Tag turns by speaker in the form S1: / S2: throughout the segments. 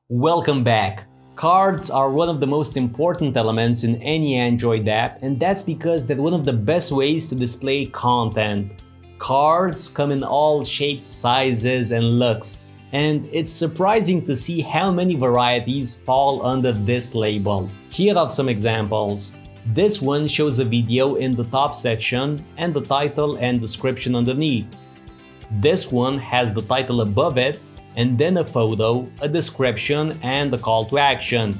S1: Welcome back. Cards are one of the most important elements in any Android app, and that's because they're one of the best ways to display content. Cards come in all shapes, sizes, and looks, and it's surprising to see how many varieties fall under this label. Here are some examples. This one shows a video in the top section and the title and description underneath. This one has the title above it, and then a photo, a description, and a call to action.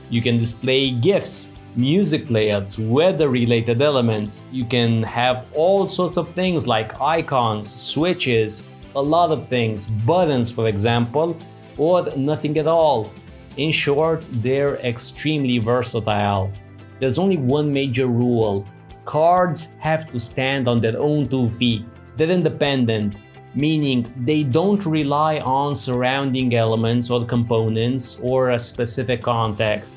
S1: You can display GIFs, music players, weather-related elements. You can have all sorts of things like icons, switches, a lot of things, buttons for example, or nothing at all. In short, they're extremely versatile. There's only one major rule. Cards have to stand on their own 2 feet. They're independent, meaning they don't rely on surrounding elements or components or a specific context.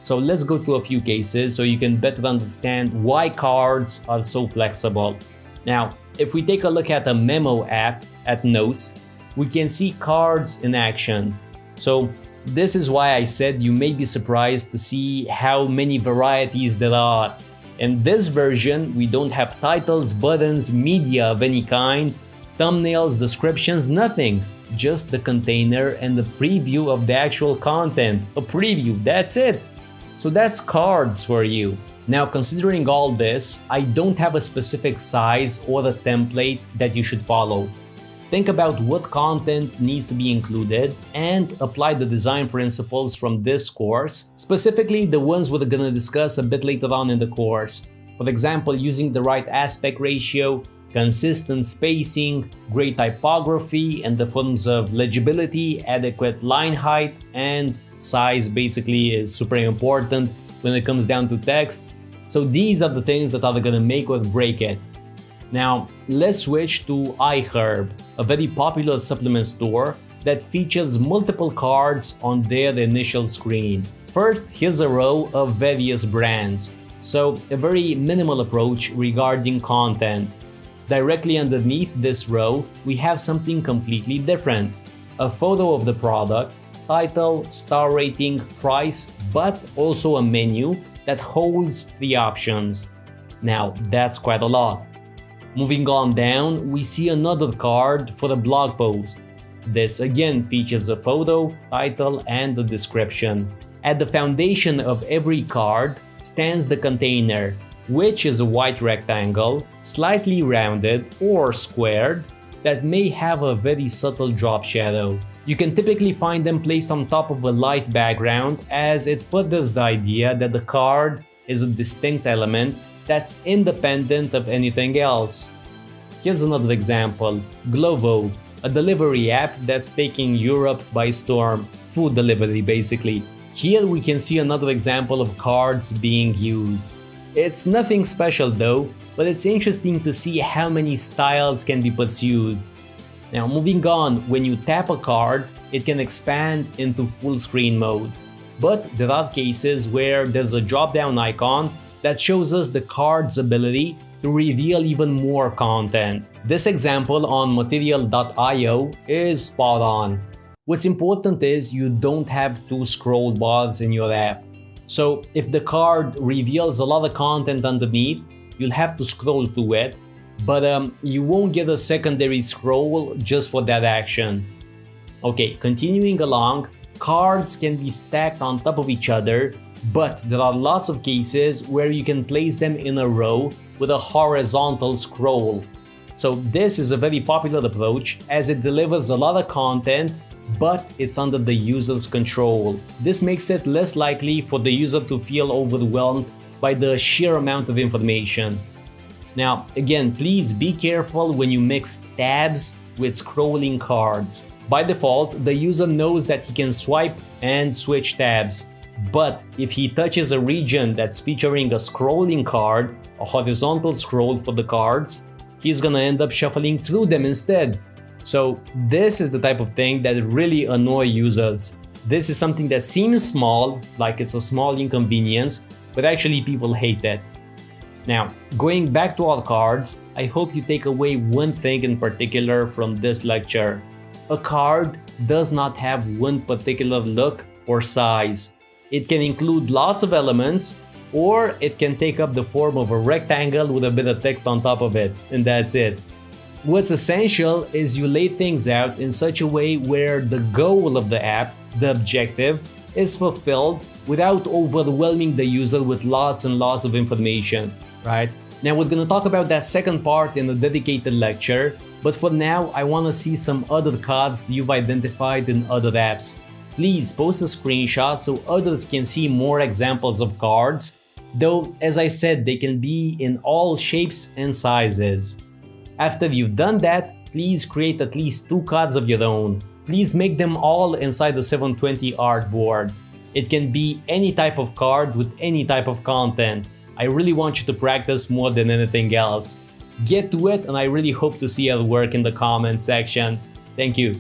S1: So let's go through a few cases so you can better understand why cards are so flexible. Now, if we take a look at a memo app at Notes, we can see cards in action. So this is why I said you may be surprised to see how many varieties there are. In this version, we don't have titles, buttons, media of any kind, thumbnails, descriptions, nothing. Just the container and the preview of the actual content. A preview, that's it. So that's cards for you. Now, considering all this, I don't have a specific size or a template that you should follow. Think about what content needs to be included and apply the design principles from this course, specifically the ones we're gonna discuss a bit later on in the course. For example, using the right aspect ratio, consistent spacing, great typography in the forms of legibility, adequate line height, and size basically is super important when it comes down to text. So these are the things that are gonna make or break it. Now, let's switch to iHerb, a very popular supplement store that features multiple cards on their initial screen. First, here's a row of various brands. So a very minimal approach regarding content. Directly underneath this row, we have something completely different. A photo of the product, title, star rating, price, but also a menu that holds 3 options. Now, that's quite a lot. Moving on down, we see another card for the blog post. This again features a photo, title, and the description. At the foundation of every card stands the container, which is a white rectangle, slightly rounded or squared, that may have a very subtle drop shadow. You can typically find them placed on top of a light background, as it furthers the idea that the card is a distinct element that's independent of anything else. Here's another example, Glovo, a delivery app that's taking Europe by storm, food delivery basically. Here we can see another example of cards being used. It's nothing special though, but it's interesting to see how many styles can be pursued. Now moving on, when you tap a card, it can expand into full screen mode. But there are cases where there's a drop-down icon that shows us the card's ability to reveal even more content. This example on material.io is spot on. What's important is you don't have 2 scroll bars in your app. So if the card reveals a lot of content underneath, you'll have to scroll to it, but you won't get a secondary scroll just for that action. Okay, continuing along, cards can be stacked on top of each other, but there are lots of cases where you can place them in a row with a horizontal scroll. So this is a very popular approach as it delivers a lot of content, but it's under the user's control. This makes it less likely for the user to feel overwhelmed by the sheer amount of information. Now, again, please be careful when you mix tabs with scrolling cards. By default, the user knows that he can swipe and switch tabs. But if he touches a region that's featuring a scrolling card, a horizontal scroll for the cards, he's gonna end up shuffling through them instead. So this is the type of thing that really annoys users. This is something that seems small, like it's a small inconvenience, but actually people hate it. Now, going back to our cards, I hope you take away one thing in particular from this lecture. A card does not have one particular look or size. It can include lots of elements, or it can take up the form of a rectangle with a bit of text on top of it, and that's it. What's essential is you lay things out in such a way where the goal of the app, the objective, is fulfilled without overwhelming the user with lots and lots of information, right? Now we're gonna talk about that second part in a dedicated lecture, but for now I wanna see some other cards you've identified in other apps. Please post a screenshot so others can see more examples of cards, though as I said, they can be in all shapes and sizes. After you've done that, please create at least 2 cards of your own. Please make them all inside the 720 artboard. It can be any type of card with any type of content. I really want you to practice more than anything else. Get to it, and I really hope to see your work in the comment section. Thank you.